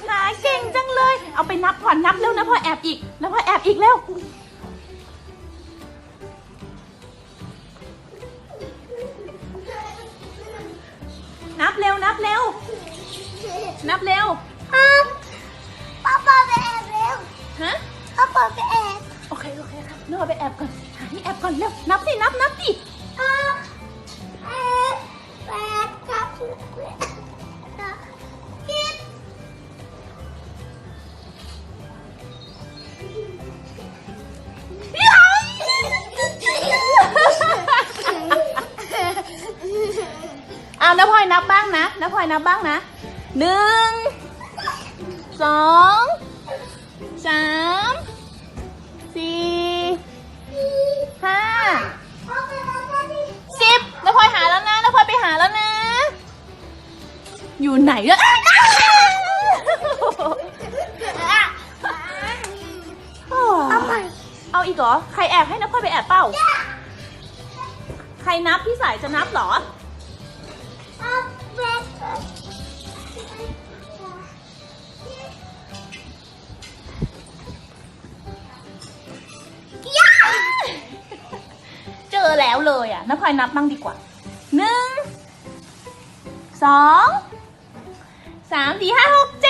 หาเก่งจังเลยเอาไปนับก่อนนับเร็วนะพ่อแอบอีกแล้วพ่อแอบอีกเร็วนับเร็วนับเร็วนับเร็วป้าไปแอบเร็วฮะป้าไปแอบโอเคครับเร็วไปแอบก่อนหาที่แอบก่อนเร็วนับสินับดิแปดครับเอาน้าพลอยนับบ้างนะน้าพลอยนับบ้างนะ1 2 3 4 5 10น้าพลอยหาแล้วนะน้าพลอยไปหาแล้วนะอยู่ไหนอะเอาอีกเหรอใครแอบให้น้าพลอยไปแอบเปล่าใครนับพี่สายจะนับเหรอเจอแล้วเลยอ่ะน้าพลอยนับบ้างดีกว่า1 2 3 4 5 6 7